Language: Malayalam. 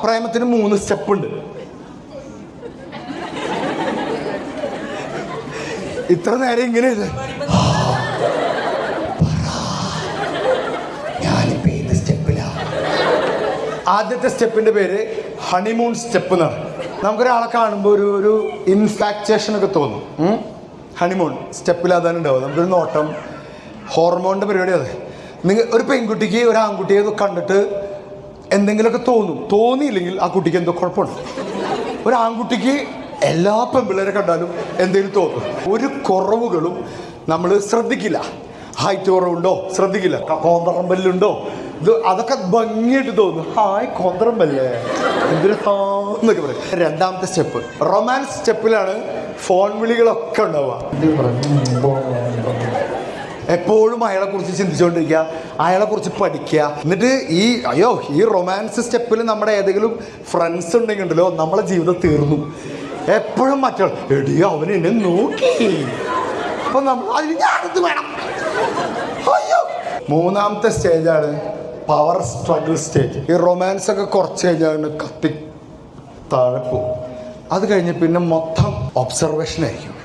പ്രേമത്തിന് 3 സ്റ്റെപ്പ് ഉണ്ട്. ഇത്ര നേരം ഇങ്ങനെ ഞാനിപ്പോ ഏത് സ്റ്റെപ്പിലാ? ആദ്യത്തെ സ്റ്റെപ്പിന്റെ പേര് ഹണിമൂൺ സ്റ്റെപ്പ് എന്നാണ്. നമുക്കൊരാളെ കാണുമ്പോൾ ഒരു ഇൻഫാക്ച്വേഷൻ ഒക്കെ തോന്നും. ഹണിമൂൺ സ്റ്റെപ്പിൽ അതാണ് ഉണ്ടാവും. നമുക്കൊരു നോട്ടം, ഹോർമോണിൻ്റെ പരിപാടി. അതെ, നിങ്ങൾ ഒരു പെൺകുട്ടിക്ക് ഒരു ആൺകുട്ടിയെ കണ്ടിട്ട് എന്തെങ്കിലുമൊക്കെ തോന്നിയില്ലെങ്കിൽ ആ കുട്ടിക്ക് എന്തോ കുഴപ്പമുണ്ട്. ഒരു ആൺകുട്ടിക്ക് എല്ലാ പെൺപിള്ളേരെ കണ്ടാലും എന്തെങ്കിലും തോന്നും. ഒരു കുറവുകളും നമ്മൾ ശ്രദ്ധിക്കില്ല. ഹൈറ്റ് കുറവുണ്ടോ ശ്രദ്ധിക്കില്ല, കോന്തറമ്പല്ലുണ്ടോ അതൊക്കെ ഭംഗിയായിട്ട് തോന്നും. ഹായ് കോന്തറമ്പല്ലേ എന്തൊരു എന്നൊക്കെ പറയും. രണ്ടാമത്തെ സ്റ്റെപ്പ് റൊമാൻസ് സ്റ്റെപ്പിലാണ് ഫോൺ വിളികളൊക്കെ ഉണ്ടാവുക. എപ്പോഴും അയാളെക്കുറിച്ച് ചിന്തിച്ചുകൊണ്ടിരിക്കുക, അയാളെക്കുറിച്ച് പഠിക്കുക. എന്നിട്ട് ഈ റൊമാൻസ് സ്റ്റെപ്പിൽ നമ്മുടെ ഏതെങ്കിലും ഫ്രണ്ട്സ് ഉണ്ടെങ്കിൽ ഉണ്ടല്ലോ നമ്മളെ ജീവിതം തീർന്നു. എപ്പോഴും മറ്റൊരു എടി അവൻ എന്നെ നോക്കി, അപ്പൊ നമ്മൾ അതിന് ഞാനത് വേണം. അയ്യോ. മൂന്നാമത്തെ സ്റ്റേജാണ് പവർ സ്ട്രഗിൾ സ്റ്റേജ്. ഈ റൊമാൻസ് ഒക്കെ കുറച്ച് കഴിഞ്ഞാൽ കത്തി താഴെ പോകും. അത് കഴിഞ്ഞ് പിന്നെ മൊത്തം ഒബ്സർവേഷൻ ആയിരിക്കും.